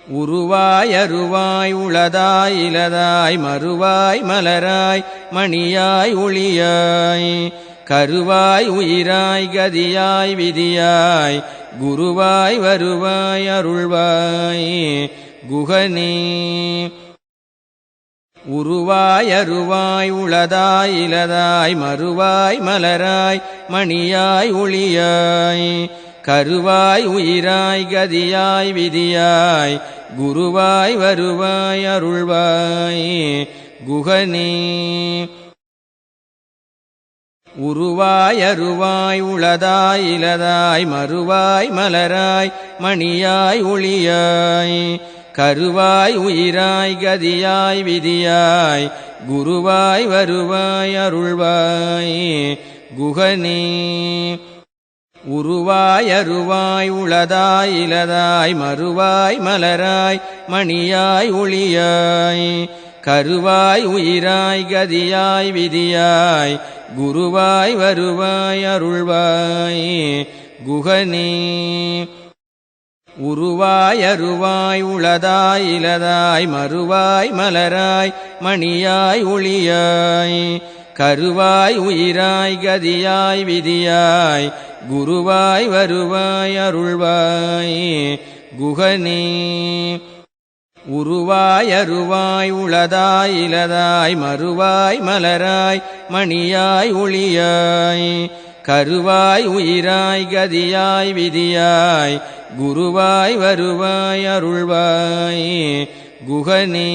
உருவாய் அருவாய் உளதாய் இலதாய் மறுவாய் மலராய் மணியாய் ஒளியாய் கருவாய் உயிராய் கதியாய் விதியாய் குருவாய் வருவாய் அருள்வாய் குகனே. உருவாய் அருவாய் உளதாய் இலதாய் மறுவாய் மலராய் மணியாய் ஒளியாய் கருவாய் உயிராய் கதியாய் விதியாய் குருவாய் வருவாய் அருள்வாய் குகனே. உருவாய் அருவாய் உளதாய் இலதாய் மறுவாய் மலராய் மணியாய் ஒளியாய் கருவாய் உயிராய் கதியாய் விதியாய் குருவாய் வருவாய் அருள்வாய் குகனே. உருவாய் அருவாய் உளதாய் இலதாய் மறுவாய் மலராய் மணியாய் ஒளியாய் கருவாய் உயிராய் கதியாய் விதியாய் குருவாய் வருவாய் அருள்வாய் குகனே. உருவாய் அருவாய் உளதாய் இலதாய் மறுவாய் மலராய் மணியாய் ஒளியாய் கருவாய் உயிராய் கதியாய் விதியாய் குருவாய் வருவாய் அருள்வாய் குகனே. உருவாய் அருவாய் உளதாய் இலதாய் மறுவாய் மலராய் மணியாய் ஒளியாய் கருவாய் உயிராய் கதியாய் விதியாய் குருவாய் வருவாய் அருள்வாய் குகனே.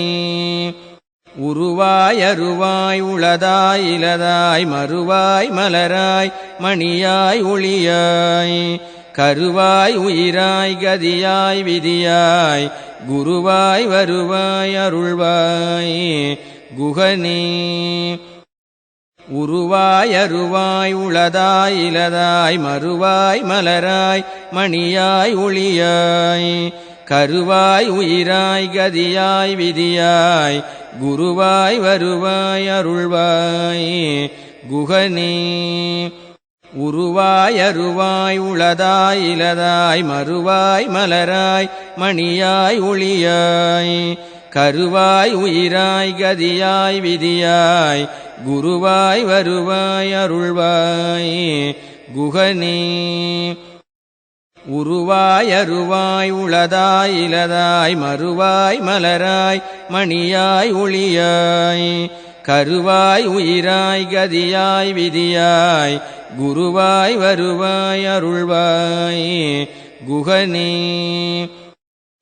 உருவாய் அருவாய் உளதாய் இலதாய் மறுவாய் மலராய் மணியாய் ஒளியாய் கருவாய் உயிராய் கதியாய் விதியாய் குருவாய் வருவாய் அருள்வாய் குகனே. உருவாய் அருவாய் உளதாய் இலதாய் மறுவாய் மலராய் மணியாய் ஒளியாய் கருவாய் உயிராய் கதியாய் விதியாய் குருவாய் வருவாய் அருள்வாய் குகனே. உருவாய் அருவாய் உளதாய் இலதாய் மறுவாய் மலராய் மணியாய் ஒளியாய் கருவாய் உயிராய் கதியாய் விதியாய் குருவாய் வருவாய் அருள்வாய் குகனே. உருவாய் அருவாய் உளதாய் இலதாய் மறுவாய் மலராய் மணியாய் ஒளியாய் கருவாய் உயிராய் கதியாய் விதியாய் குருவாய் வருவாய் அருள்வாய் குகனே.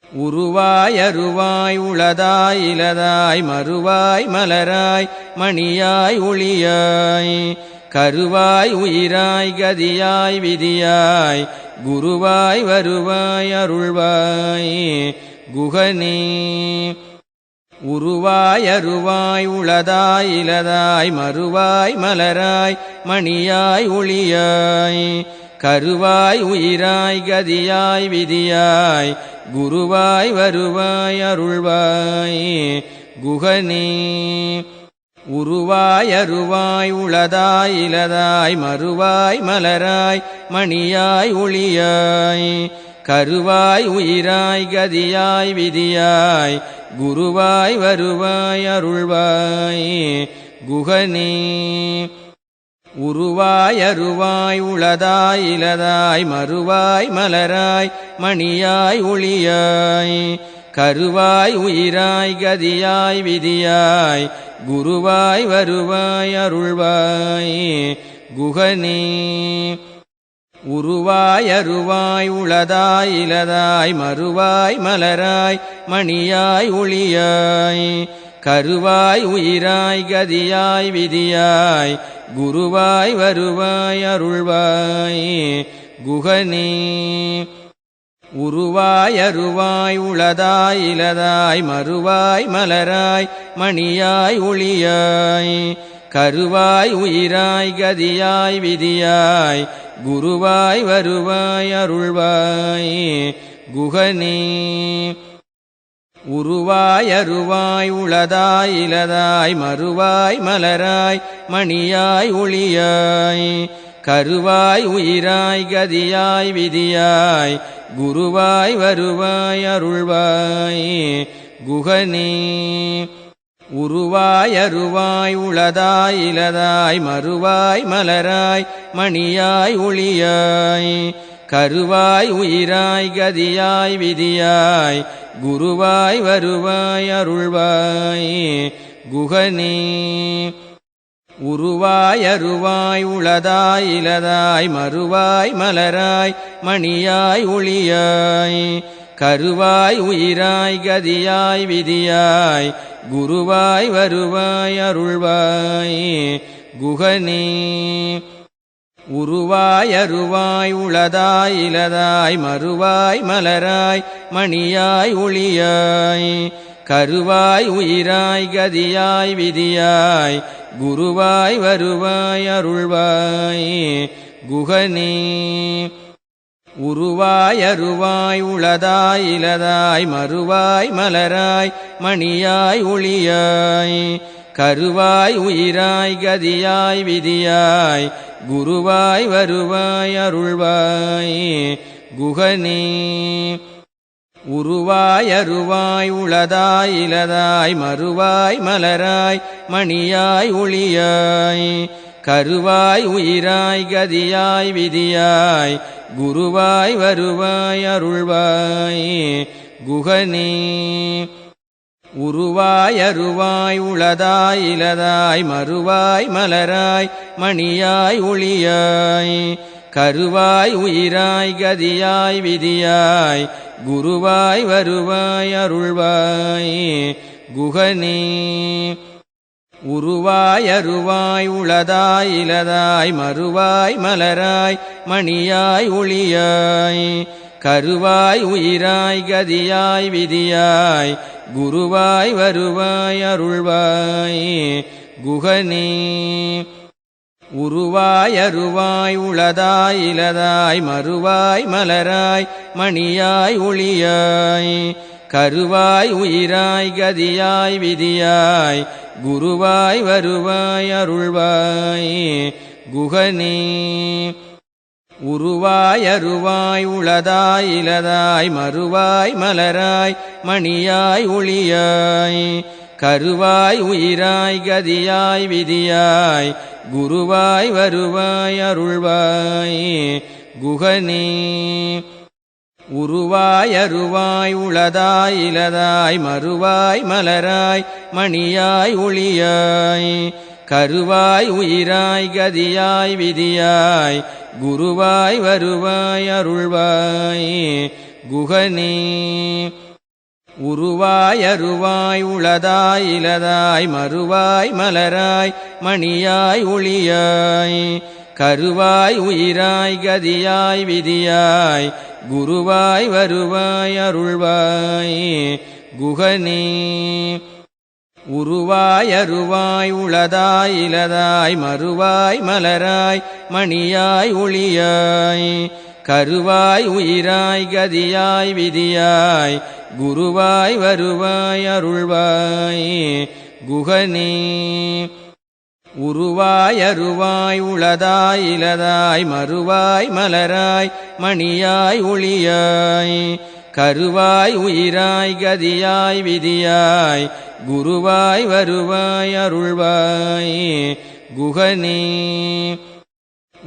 உருவாய் அருவாய் உளதாய் இலதாய் மறுவாய் மலராய் மணியாய் ஒளியாய் கருவாய் உயிராய் கதியாய் விதியாய் குருவாய் வருவாய் அருள்வாய் குகனே. உருவாய் அருவாய் உளதாய் இலதாய் மறுவாய் மலராய் மணியாய் ஒளியாய் கருவாய் உயிராய் கதியாய் விதியாய் குருவாய் வருவாய் அருள்வாய் குகனே. உருவாய் அருவாய் உளதாய் இலதாய் மறுவாய் மலராய் மணியாய் ஒளியாய் கருவாய் உயிராய் கதியாய் விதியாய் குருவாய் வருவாய் அருள்வாய் குகனே. உருவாய் அருவாய் உளதாய் இலதாய் மறுவாய் மலராய் மணியாய் ஒளியாய் கருவாய் உயிராய் கதியாய் விதியாய் குருவாய் வருவாய் அருள்வாய் குகனே. உருவாய் அருவாய் உளதாய் இலதாய் மறுவாய் மலராய் மணியாய் ஒளியாய் கருவாய் உயிராய் கதியாய் விதியாய் குருவாய் வருவாய் அருள்வாய் குகனே. உருவாய் அருவாய் உளதாய் இலதாய் மறுவாய் மலராய் மணியாய் ஒளியாய் கருவாய் உயிராய் கதியாய் விதியாய் குருவாய் வருவாய் அருள்வாய் குகனே. உருவாய் அருவாய் உளதாய் இலதாய் மறுவாய் மலராய் மணியாய் ஒளியாய் கருவாய் உயிராய் கதியாய் விதியாய் குருவாய் வருவாய் அருள்வாய் குகனே. உருவாய் அருவாய் உளதாய் இலதாய் மறுவாய் மலராய் மணியாய் ஒளியாய் கருவாய் உயிராய் கதியாய் விதியாய் குருவாய் வருவாய் அருள்வாய் குகனே. உருவாய் அருவாய் உளதாய் இலதாய் மறுவாய் மலராய் மணியாய் ஒளியாய் கருவாய் உயிராய் கதியாய் விதியாய் குருவாய் வருவாய் அருள்வாய் குகனே. உருவாய் அருவாய் உளதாய் இலதாய் மறுவாய் மலராய் மணியாய் ஒளியாய் கருவாய் உயிராய் கதியாய் விதியாய் குருவாய் வருவாய் அருள்வாய் குகனே. உருவாய் அருவாய் உளதாய் இலதாய் மறுவாய் மலராய் மணியாய் ஒளியாய் கருவாய் உயிராய் கதியாய் விதியாய் குருவாய் வருவாய் அருள்வாய் குகனே. உருவாய் அருவாய் உளதாய் இலதாய் மறுவாய் மலராய் மணியாய் ஒளியாய் கருவாய் உயிராய் கதியாய் விதியாய் குருவாய் வருவாய் அருள்வாய் குகனே. உருவாய் அருவாய் உளதாய் இலதாய் மறுவாய் மலராய் மணியாய் ஒளியாய் கருவாய் உயிராய் கதியாய் விதியாய் குருவாய் வருவாய் அருள்வாய் குகனே. உருவாய் அருவாய் உளதாய் இலதாய் மறுவாய் மலராய் மணியாய் ஒளியாய் கருவாய் உயிராய் கதியாய் விதியாய் குருவாய் வருவாய் அருள்வாய் குகனே. உருவாய் அருவாய் உளதாய் இலதாய் மறுவாய் மலராய் மணியாய் ஒளியாய் கருவாய் உயிராய் கதியாய் விதியாய் குருவாய் வருவாய் அருள்வாய் குகனே. உருவாய் அருவாய் உளதாய் இலதாய் மறுவாய் மலராய் மணியாய் ஒளியாய் கருவாய் உயிராய் கதியாய் விதியாய் குருவாய் வருவாய் அருள்வாய் குகனே. உருவாய் அருவாய் உளதாய் இலதாய் மறுவாய் மலராய் மணியாய் ஒளியாய் கருவாய் உயிராய் கதியாய் விதியாய் குருவாய் வருவாய் அருள்வாய் குகனே. உருவாய் அருவாய் உளதாய் இலதாய் மறுவாய் மலராய் மணியாய் ஒளியாய் கருவாய் உயிராய் கதியாய் விதியாய் குருவாய் வருவாய் அருள்வாய் குகனே. உருவாய் அருவாய் உளதாய் இலதாய் மறுவாய் மலராய் மணியாய் ஒளியாய் கருவாய் உயிராய் கதியாய் விதியாய் குருவாய் வருவாய் அருள்வாய் குகனே. உருவாய் அருவாய் உளதாய் இலதாய் மறுவாய் மலராய் மணியாய் ஒளியாய் கருவாய் உயிராய் கதியாய் விதியாய் குருவாய் வருவாய் அருள்வாய் குகனே.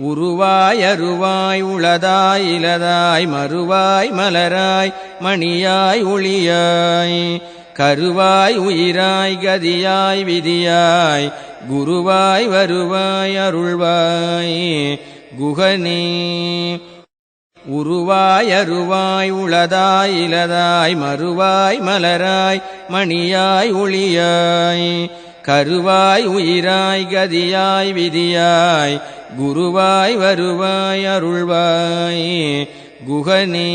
உருவாய் அருவாய் உளதாய் இலதாய் மறுவாய் மலராய் மணியாய் ஒளியாய் கருவாய் உயிராய் கதியாய் விதியாய் குருவாய் வருவாய் அருள்வாய் குகனே. உருவாய் அருவாய் உளதாய் இலதாய் மறுவாய் மலராய் மணியாய் ஒளியாய் கருவாய் உயிராய் கதியாய் விதியாய் குருவாய் வருவாய் அருள்வாய் குகனே.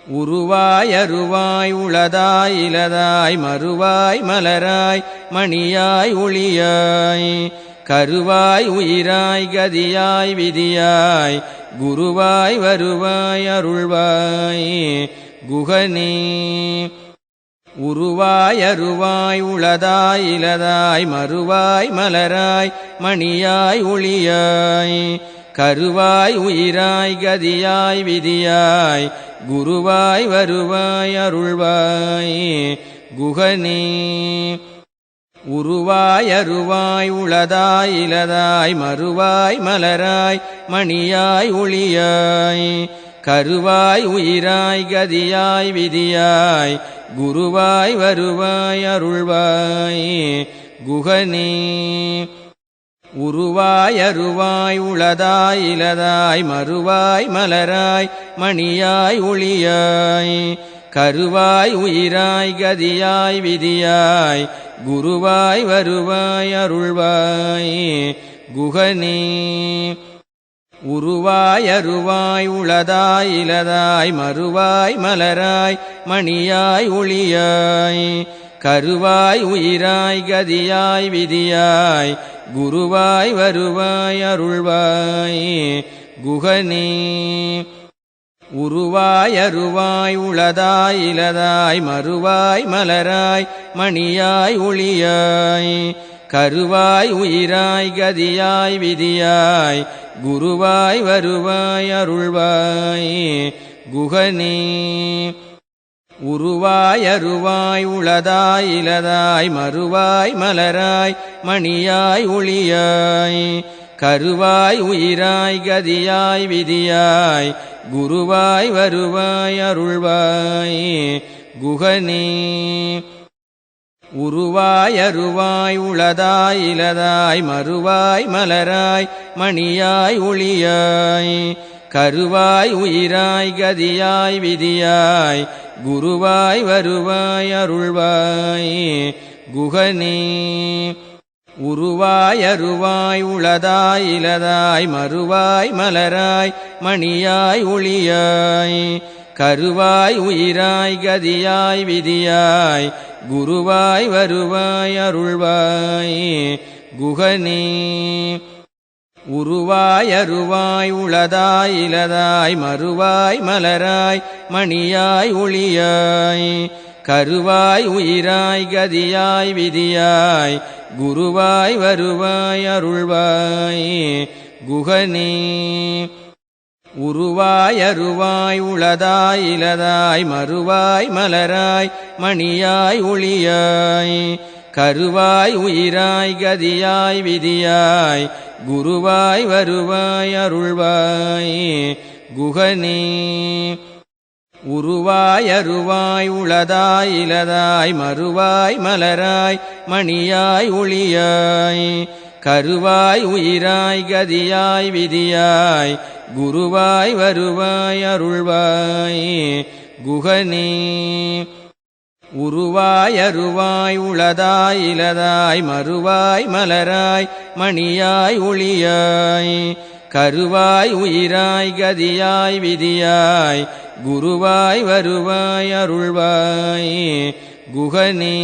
உருவாய் அருவாய் உளதாய் இலதாய் மறுவாய் மலராய் மணியாய் ஒளியாய் கருவாய் உயிராய் கதியாய் விதியாய் குருவாய் வருவாய் அருள்வாய் குகனே. உருவாய் அருவாய் உளதாய் இலதாய் மறுவாய் மலராய் மணியாய் ஒளியாய் கருவாய் உயிராய் கதியாய் விதியாய் குருவாய் வருவாய் அருள்வாய் குகனே. உருவாய் அருவாய் உளதாய் இலதாய் மறுவாய் மலராய் மணியாய் ஒளியாய் கருவாய் உயிராய் கதியாய் விதியாய் குருவாய் வருவாய் அருள்வாய் குகனே. உருவாய் அருவாய் உளதாய் இலதாய் மறுவாய் மலராய் மணியாய் ஒளியாய் கருவாய் உயிராய் கதியாய் விதியாய் குருவாய் வருவாய் அருள்வாய் குகனே. உருவாய் அருவாய் உளதாய் இலதாய் மறுவாய் மலராய் மணியாய் ஒளியாய் கருவாய் உயிராய் கதியாய் விதியாய் குருவாய் வருவாய் அருள்வாய் குகனே. உருவாய் அருவாய் உளதாய் இலதாய் மறுவாய் மலராய் மணியாய் ஒளியாய் கருவாய் உயிராய் கதியாய் விதியாய் குருவாய் வருவாய் அருள்வாய் குகனே. உருவாய் அருவாய் உளதாய் இலதாய் மறுவாய் மலராய் மணியாய் ஒளியாய் கருவாய் உயிராய் கதியாய் விதியாய் குருவாய் வருவாய் அருள்வாய் குகனே. உருவாய் அருவாய் உளதாய் இலதாய் மறுவாய் மலராய் மணியாய் ஒளியாய் கருவாய் உயிராய் கதியாய் விதியாய் குருவாய் வருவாய் அருள்வாய் குகனே. உருவாய் அருவாய் உளதாய் இலதாய் மறுவாய் மலராய் மணியாய் ஒளியாய் கருவாய் உயிராய் கதியாய் விதியாய் குருவாய் வருவாய் அருள்வாய் குகனே. உருவாய் அருவாய் உளதாய் இலதாய் மறுவாய் மலராய் மணியாய் ஒளியாய் கருவாய் உயிராய் கதியாய் விதியாய் குருவாய் வருவாய் அருள்வாய் குகனே. உருவாய் அருவாய் உளதாய் இலதாய் மறுவாய் மலராய் மணியாய் ஒளியாய் கருவாய் உயிராய் கதியாய் விதியாய் குருவாய் வருவாய் அருள்வாய் குகனே. உருவாய் அருவாய் உளதாய் இலதாய் மறுவாய் மலராய் மணியாய் ஒளியாய் கருவாய் உயிராய் கதியாய் விதியாய் குருவாய் வருவாய் அருள்வாய் குகனே. உருவாய் அருவாய் உளதாய் இலதாய் மறுவாய் மலராய் மணியாய் ஒளியாய் கருவாய் உயிராய் கதியாய் விதியாய் குருவாய் வருவாய் அருள்வாய் குகனே.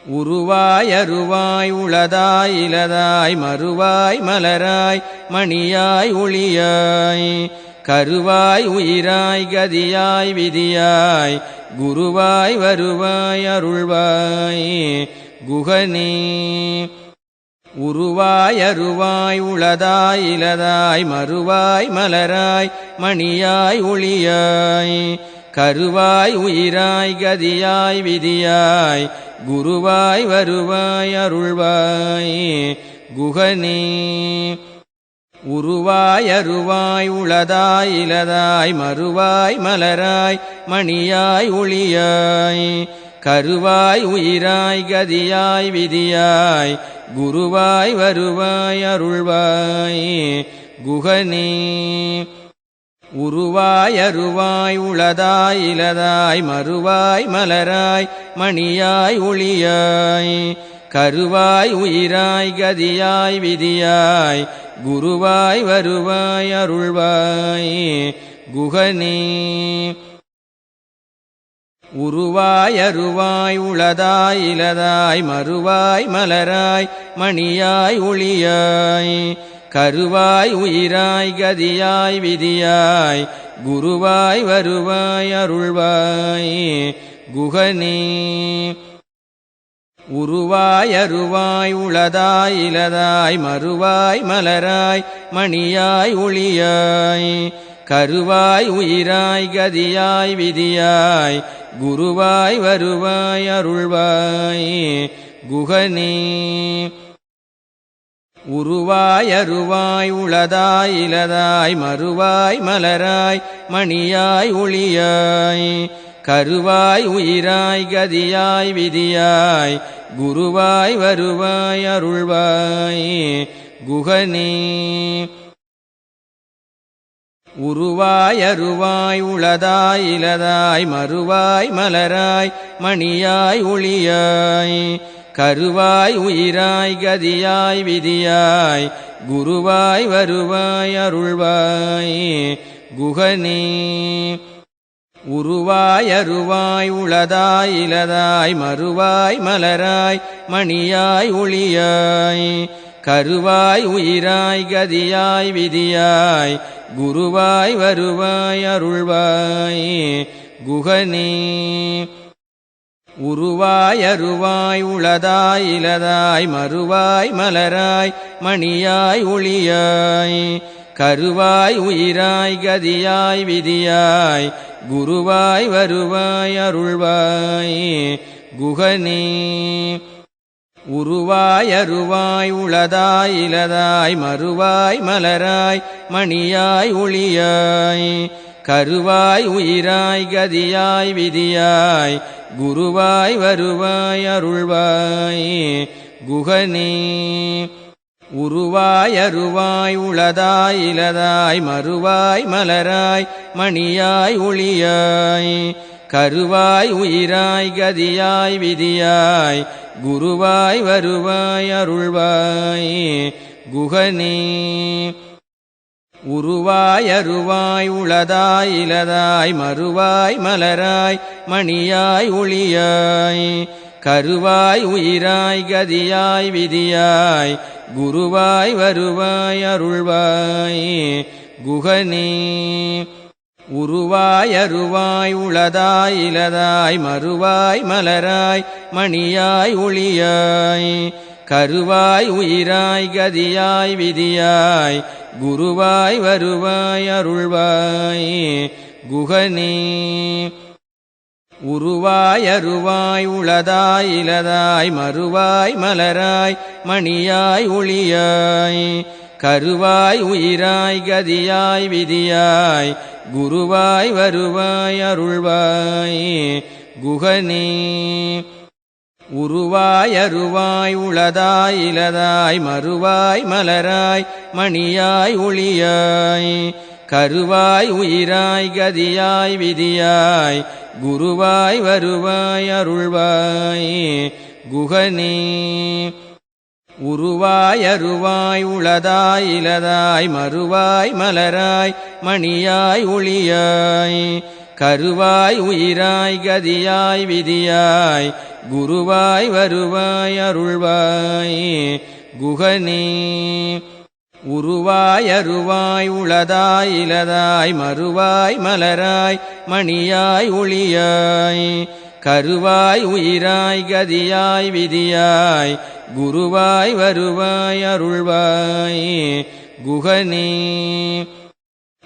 உருவாய் அருவாய் உளதாய் இலதாய் மறுவாய் மலராய் மணியாய் ஒளியாய் கருவாய் உயிராய் கதியாய் விதியாய் குருவாய் வருவாய் அருள்வாய் குகனே. உருவாய் அருவாய் உளதாய் இலதாய் மறுவாய் மலராய் மணியாய் ஒளியாய் கருவாய் உயிராய் கதியாய் விதியாய் குருவாய் வருவாய் அருள்வாய் குகனே. உருவாய் அருவாய் உளதாய் இலதாய் மறுவாய் மலராய் மணியாய் ஒளியாய் கருவாய் உயிராய் கதியாய் விதியாய் குருவாய் வருவாய் அருள்வாய் குகனே. உருவாய் அருவாய் உளதாய் இலதாய் மறுவாய் மலராய் மணியாய் ஒளியாய் கருவாய் உயிராய் கதியாய் விதியாய் குருவாய் வருவாய் அருள்வாய் குகனே. உருவாய் அருவாய் உளதாய் இலதாய் மறுவாய் மலராய் மணியாய் ஒளியாய் கருவாய் உயிராய் கதியாய் விதியாய் குருவாய் வருவாய் அருள்வாய் குகனே. உருவாய் அருவாய் உளதாய் இலதாய் மறுவாய் மலராய் மணியாய் ஒளியாய் கருவாய் உயிராய் கதியாய் விதியாய் குருவாய் வருவாய் அருள்வாய் குகனே. உருவாய் அருவாய் உளதாய் இலதாய் மறுவாய் மலராய் மணியாய் ஒளியாய் கருவாய் உயிராய் கதியாய் விதியாய் குருவாய் வருவாய் அருள்வாய் குகனே. உருவாய் அருவாய் உளதாய் இலதாய் மறுவாய் மலராய் மணியாய் ஒளியாய் கருவாய் உயிராய் கதியாய் விதியாய் குருவாய் வருவாய் அருள்வாய் குகனே. உருவாய் அருவாய் உளதாய் இலதாய் மறுவாய் மலராய் மணியாய் ஒளியாய் கருவாய் உயிராய் கதியாய் விதியாய் குருவாய் வருவாய் அருள்வாய் குகனே. உருவாய் அருவாய் உளதாய் இலதாய் மறுவாய் மலராய் மணியாய் ஒளியாய் கருவாய் உயிராய் கதியாய் விதியாய் குருவாய் வருவாய் அருள்வாய் குகனே. உருவாய் அருவாய் உளதாய் இலதாய் மறுவாய் மலராய் மணியாய் ஒளியாய் கருவாய் உயிராய் கதியாய் விதியாய் குருவாய் வருவாய் அருள்வாய் குகனே. உருவாய் அருவாய் உளதாய் இலதாய் மறுவாய் மலராய் மணியாய் ஒளியாய் கருவாய் உயிராய் கதியாய் விதியாய் குருவாய் வருவாய் அருள்வாய் குகனே. உருவாய் அருவாய் உளதாய் இலதாய் மறுவாய் மலராய் மணியாய் ஒளியாய் கருவாய் உயிராய் கதியாய் விதியாய் குருவாய் வருவாய் அருள்வாய் குகனே. உருவாய் அருவாய் உளதாய் இலதாய் மறுவாய் மலராய் மணியாய் ஒளியாய் கருவாய் உயிராய் கதியாய் விதியாய் குருவாய் வருவாய் அருள்வாய் குகனே. உருவாய் அருவாய் உளதாய் இலதாய் மறுவாய் மலராய் மணியாய் ஒளியாய் கருவாய் உயிராய் கதியாய் விதியாய் குருவாய் வருவாய் அருள்வாய் குகனே. உருவாய் அருவாய் உளதாய் இலதாய் மறுவாய் மலராய் மணியாய் ஒளியாய் கருவாய் உயிராய் கதியாய் விதியாய் குருவாய் வருவாய் அருள்வாய் குகனே. உருவாய் அருவாய் உளதாய் இலதாய் மறுவாய் மலராய் மணியாய் ஒளியாய் கருவாய் உயிராய் கதியாய் விதியாய் குருவாய் வருவாய் அருள்வாய் குகனே. உருவாய் அருவாய் உளதாய் இலதாய் மறுவாய் மலராய் மணியாய் ஒளியாய் கருவாய் உயிராய் கதியாய் விதியாய் குருவாய் வருவாய் அருள்வாய் குகனே.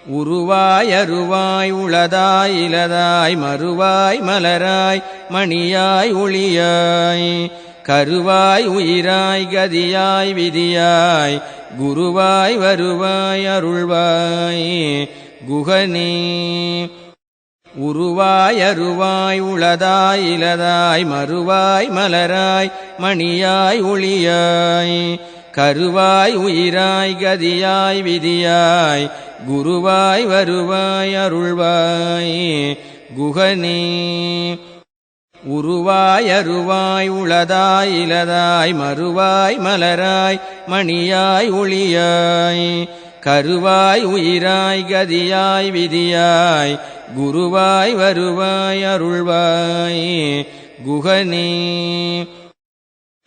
உருவாய் அருவாய் உளதாய் இலதாய் மறுவாய் மலராய் மணியாய் ஒளியாய் கருவாய் உயிராய் கதியாய் விதியாய் குருவாய் வருவாய் அருள்வாய் குகனே. உருவாய் அருவாய் உளதாய் இலதாய் மறுவாய் மலராய் மணியாய் ஒளியாய் கருவாய் உயிராய் கதியாய் விதியாய் குருவாய் வருவாய் அருள்வாய் குகனே. உருவாய் அருவாய் உளதாய் இலதாய் மறுவாய் மலராய் மணியாய் ஒளியாய் கருவாய் உயிராய் கதியாய் விதியாய் குருவாய் வருவாய் அருள்வாய் குகனே.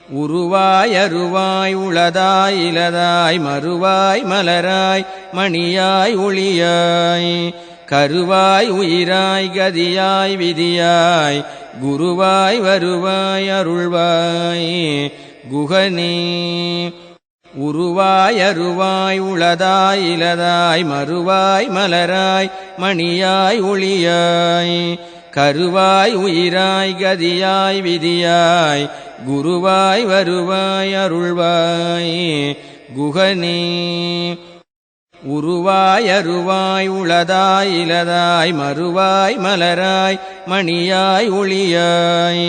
உருவாய் அருவாய் உளதாய் இலதாய் மறுவாய் மலராய் மணியாய் ஒளியாய் கருவாய் உயிராய் கதியாய் விதியாய் குருவாய் வருவாய் அருள்வாய் குகனே உருவாய் அருவாய் உளதாய் இலதாய் மறுவாய் மலராய் மணியாய் ஒளியாய் கருவாய் உயிராய் கதியாய் விதியாய் குருவாய் வருவாய் அருள்வாய் குகனே உருவாய் அருவாய் உளதாய் இலதாய் மறுவாய் மலராய் மணியாய் ஒளியாய்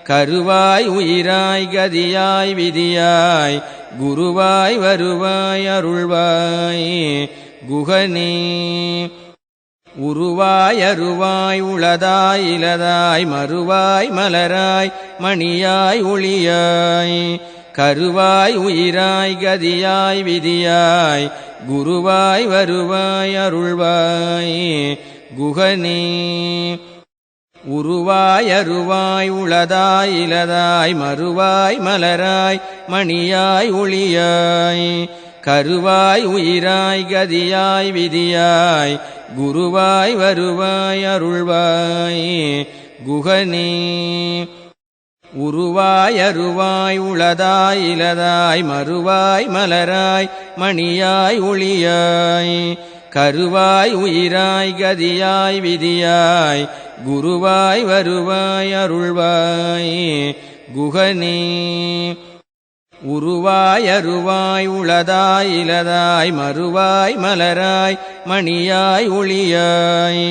கருவாய் உயிராய் கதியாய் விதியாய் குருவாய் வருவாய் அருள்வாய் குகனே உருவாய் அருவாய் உளதாய் இலதாய் மறுவாய் மலராய் மணியாய் ஒளியாய் கருவாய் உயிராய் கதியாய் விதியாய் குருவாய் வருவாய் அருள்வாய் குகனே உருவாய் அருவாய் உளதாய் இலதாய் மறுவாய் மலராய் மணியாய் ஒளியாய் கருவாய் உயிராய் கதியாய் விதியாய் குருவாய் வருவாய் அருள்வாய் குகனே உருவாய் அருவாய் உளதாய் இலதாய் மறுவாய் மலராய் மணியாய் ஒளியாய் கருவாய் உயிராய் கதியாய் விதியாய் குருவாய் வருவாய் அருள்வாய் குகனே உருவாய் அருவாய் உளதாய் இலதாய் மறுவாய் மலராய் மணியாய் ஒளியாய்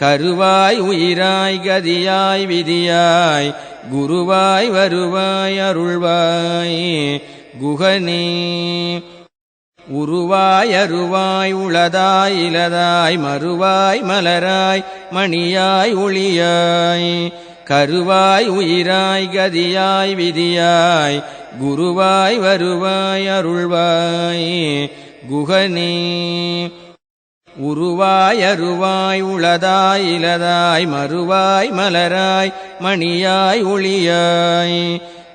கருவாய் உயிராய் கதியாய் விதியாய் குருவாய் வருவாய் அருள்வாய் குகனே உருவாய் அருவாய் உளதாய் இலதாய் மறுவாய் மலராய் மணியாய் ஒளியாய் கருவாய் உயிராய் கதியாய் விதியாய் குருவாய் வருவாய் அருள்வாய் குகனே உருவாய் அருவாய் உளதாய் இலதாய் மறுவாய் மலராய் மணியாய் ஒளியாய்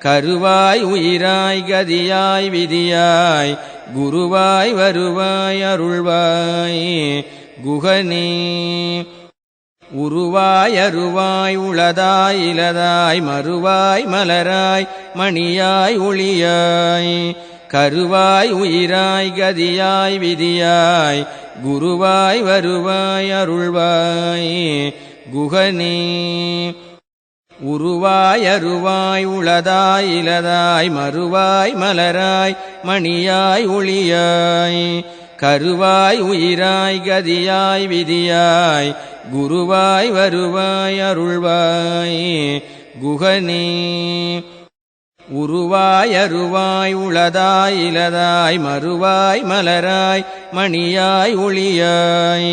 கருவாய் உயிராய் கதியாய் விதியாய் குருவாய் வருவாய் அருள்வாய் குகனே உருவாய் அருவாய் உளதாய் இலதாய் மறுவாய் மலராய் மணியாய் ஒளியாய் கருவாய் உயிராய் கதியாய் விதியாய் குருவாய் வருவாய் அருள்வாய் குகனே உருவாய் அருவாய் உளதாய் இலதாய் மறுவாய் மலராய் மணியாய் ஒளியாய் கருவாய் உயிராய் கதியாய் விதியாய் குருவாய் வருவாய் அருள்வாய் குகனே உருவாய் அருவாய் உளதாய் இலதாய் மறுவாய் மலராய் மணியாய் ஒளியாய்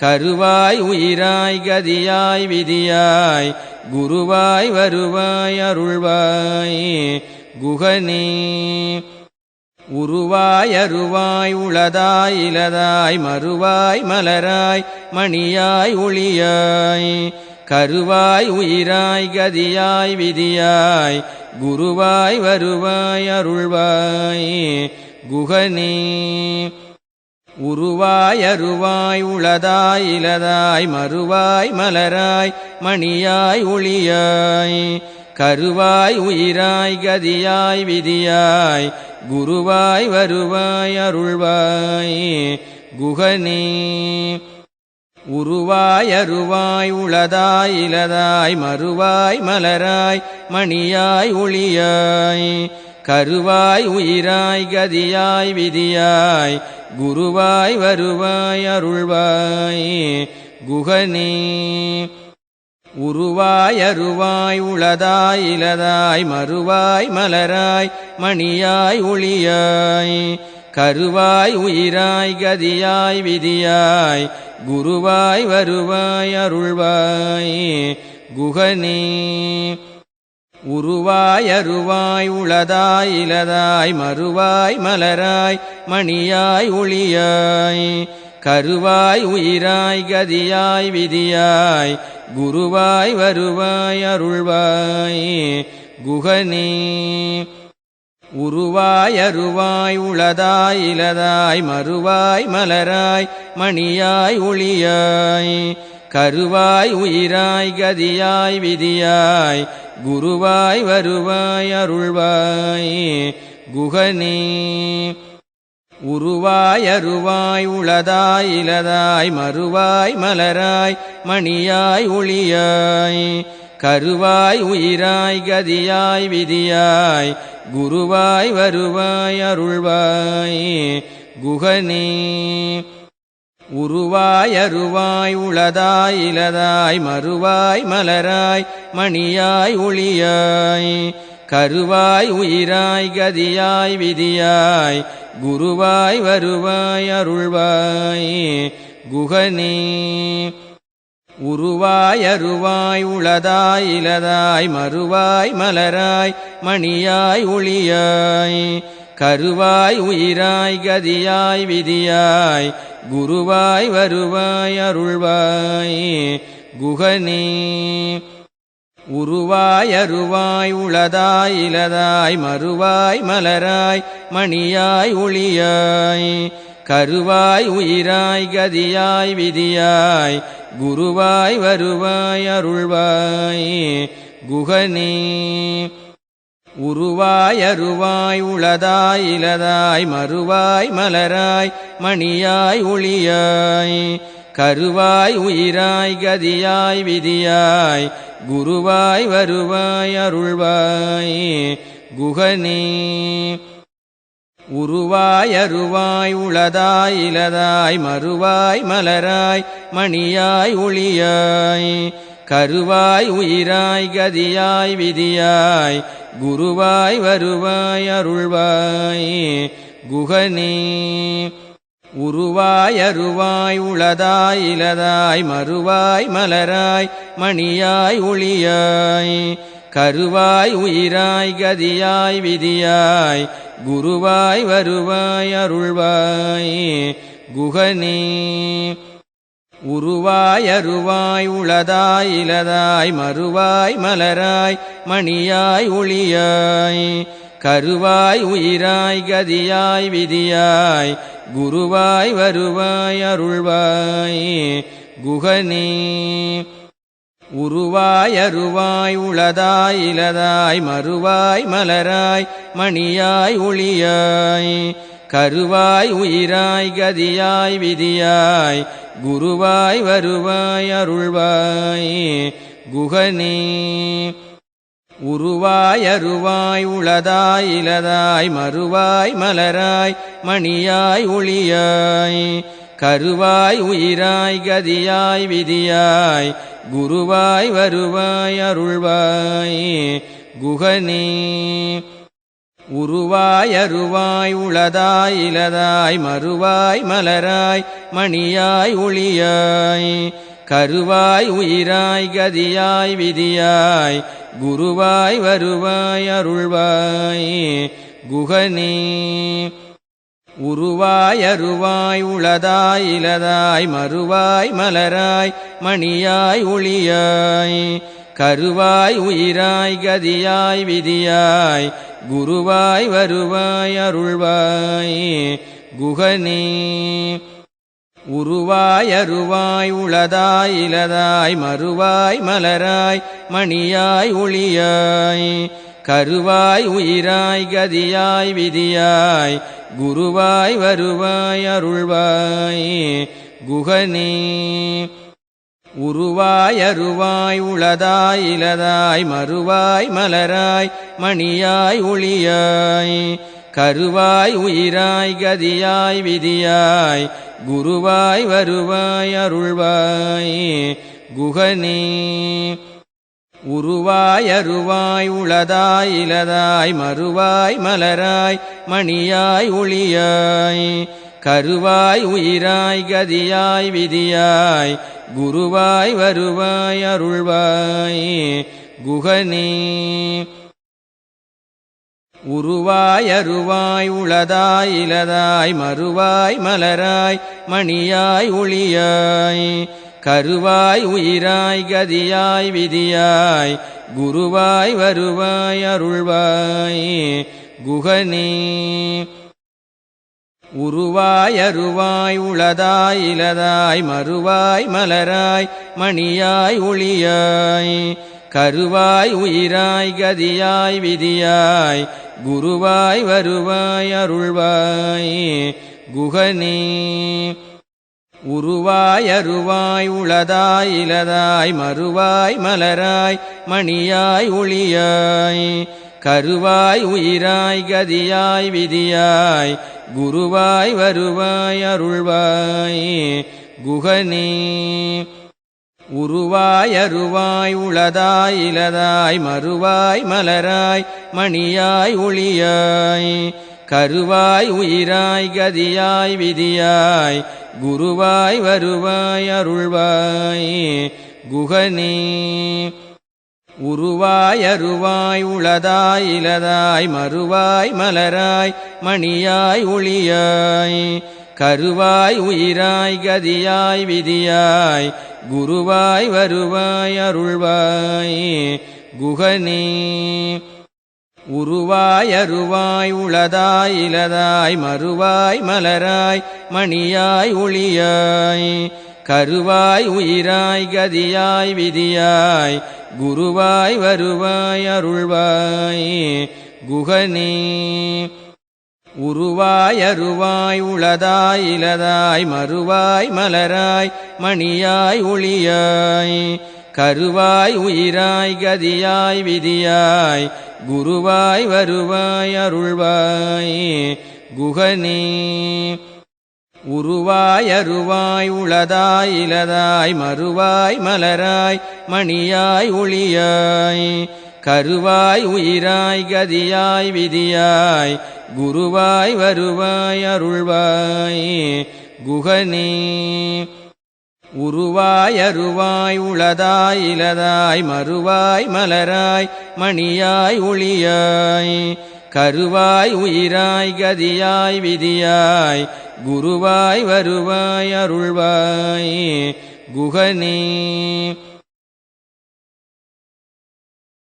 கருவாய் உயிராய் கதியாய் விதியாய் குருவாய் வருவாய் அருள்வாய் குகனே உருவாய் அருவாய் உளதாய் இலதாய் மறுவாய் மலராய் மணியாய் ஒளியாய் கருவாய் உயிராய் கதியாய் விதியாய் குருவாய் வருவாய் அருள்வாய் குகனே உருவாய் அருவாய் உளதாய் இலதாய் மறுவாய் மலராய் மணியாய் ஒளியாய் கருவாய் உயிராய் கதியாய் விதியாய் குருவாய் வருவாய் அருள்வாய் குகனே உருவாய் அருவாய் உளதாய் இலதாய் மறுவாய் மலராய் மணியாய் ஒளியாய் கருவாய் உயிராய் கதியாய் விதியாய் குருவாய் வருவாய் அருள்வாய் குகனே உருவாய் அருவாய் உளதாய் இலதாய் மறுவாய் மலராய் மணியாய் ஒளியாய் கருவாய் உயிராய் கதியாய் விதியாய் குருவாய் வருவாய் அருள்வாய் குகனே உருவாய் அருவாய் உளதாய் இலதாய் மறுவாய் மலராய் மணியாய் ஒளியாய் கருவாய் உயிராய் கதியாய் விதியாய் குருவாய் வருவாய் அருள்வாய் குகனே உருவாய் அருவாய் உளதாய் இலதாய் மறுவாய் மலராய் மணியாய் ஒளியாய் கருவாய் உயிராய் கதியாய் விதியாய் குருவாய் வருவாய் அருள்வாய் குகனே உருவாய் அருவாய் உளதாய் இலதாய் மறுவாய் மலராய் மணியாய் ஒளியாய் கருவாய் உயிராய் கதியாய் விதியாய் குருவாய் வருவாய் அருள்வாய் குகனே உருவாய் அருவாய் உளதாய் இலதாய் மறுவாய் மலராய் மணியாய் ஒளியாய் கருவாய் உயிராய் கதியாய் விதியாய் குருவாய் வருவாய் அருள்வாய் குகனே உருவாய் அருவாய் உளதாய் இலதாய் மறுவாய் மலராய் மணியாய் ஒளியாய் கருவாய் உயிராய் கதியாய் விதியாய் குருவாய் வருவாய் அருள்வாய் குகனே உருவாய் அருவாய் உளதாய் இலதாய் மறுவாய் மலராய் மணியாய் ஒளியாய் கருவாய் உயிராய் கதியாய் விதியாய் குருவாய் வருவாய் அருள்வாய் குகனே உருவாய் அருவாய் உளதாய் இலதாய் மறுவாய் மலராய் மணியாய் ஒளியாய் கருவாய் உயிராய் கதியாய் விதியாய் குருவாய் வருவாய் அருள்வாய் குகனே உருவாய் அருவாய் உளதாய் இலதாய் மறுவாய் மலராய் மணியாய் ஒளியாய் கருவாய் உயிராய் கதியாய் விதியாய் குருவாய் வருவாய் அருள்வாய் குகனே உருவாய் அருவாய் உளதாய் இலதாய் மறுவாய் மலராய் மணியாய் ஒளியாய் கருவாய் உயிராய் கதியாய் விதியாய் குருவாய் வருவாய் அருள்வாய் குகனே உருவாய் அருவாய் உளதாய் இலதாய் மறுவாய் மலராய் மணியாய் ஒளியாய் கருவாய் உயிராய் கதியாய் விதியாய் குருவாய் வருவாய் அருள்வாய் குகனே உருவாய் அருவாய் உளதாய் இலதாய் மறுவாய் மலராய் மணியாய் ஒளியாய் கருவாய் உயிராய் கதியாய் விதியாய் குருவாய் வருவாய் அருள்வாய் குகனே உருவாய் அருவாய் உளதாய் இலதாய் மறுவாய் மலராய் மணியாய் ஒளியாய் கருவாய் உயிராய் கதியாய் விதியாய் குருவாய் வருவாய் அருள்வாய் குகனே உருவாய் அருவாய் உளதாய் இலதாய் மறுவாய் மலராய் மணியாய் ஒளியாய் கருவாய் உயிராய் கதியாய் விதியாய் குருவாய் வருவாய் அருள்வாய் குகனே உருவாய் அருவாய் உளதாய் இலதாய் மறுவாய் மலராய் மணியாய் ஒளியாய் கருவாய் உயிராய் கதியாய் விதியாய் குருவாய் வருவாய் அருள்வாய் குகனே உருவாய் அருவாய் உளதாய் இலதாய் மறுவாய் மலராய் மணியாய் ஒளியாய் கருவாய் உயிராய் கதியாய் விதியாய் குருவாய் வருவாய் அருள்வாய் குகனே உருவாய் அருவாய் உளதாய் இலதாய் மறுவாய் மலராய் மணியாய் ஒளியாய் கருவாய் உயிராய் கதியாய் விதியாய் குருவாய் வருவாய் அருள்வாய் குகனே உருவாய் அருவாய் உளதாய் இலதாய் மறுவாய் மலராய் மணியாய் ஒளியாய் கருவாய் உயிராய் கதியாய் விதியாய் குருவாய் வருவாய் அருள்வாய் குகனே உருவாய் அருவாய் உளதாய் இலதாய் மறுவாய் மலராய் மணியாய் ஒளியாய் கருவாய் உயிராய் கதியாய் விதியாய் குருவாய் வருவாய் அருள்வாய் குகனே உருவாய் அருவாய் உளதாய் இலதாய் மறுவாய் மலராய் மணியாய் ஒளியாய் கருவாய் உயிராய் கதியாய் விதியாய் குருவாய் வருவாய் அருள்வாய் குகனே உருவாய் அருவாய் உளதாய் இலதாய் மறுவாய் மலராய் மணியாய் ஒளியாய் கருவாய் உயிராய் கதியாய் விதியாய் குருவாய் வருவாய் அருள்வாய் குகனே உருவாய் அருவாய் உளதாய் இலதாய் மறுவாய் மலராய் மணியாய் ஒளியாய் கருவாய் உயிராய் கதியாய் விதியாய் குருவாய் வருவாய் அருள்வாய் குகனே உருவாய் அருவாய் உளதாய் இலதாய் மறுவாய் மலராய் மணியாய் ஒளியாய் கருவாய் உயிராய் கதியாய் விதியாய் குருவாய் வருவாய் அருள்வாய் குகனே உருவாய் அருவாய் உளதாய் இலதாய் மறுவாய் மலராய் மணியாய் ஒளியாய் கருவாய் உயிராய் கதியாய் விதியாய் குருவாய் வருவாய் அருள்வாய் குகனே உருவாய் அருவாய் உளதாய் இலதாய் மறுவாய் மலராய் மணியாய் ஒளியாய் கருவாய் உயிராய் கதியாய் விதியாய் குருவாய் வருவாய் அருள்வாய் குகனே உருவாய் அருவாய் உளதாய் இலதாய் மறுவாய் மலராய் மணியாய் ஒளியாய் கருவாய் உயிராய் கதியாய் விதியாய் குருவாய் வருவாய் அருள்வாய் குகனே உருவாய் அருவாய் உளதாய் இலதாய் மறுவாய் மலராய் மணியாய் ஒளியாய் கருவாய் உயிராய் கதியாய் விதியாய் குருவாய் வருவாய் அருள்வாய் குகனே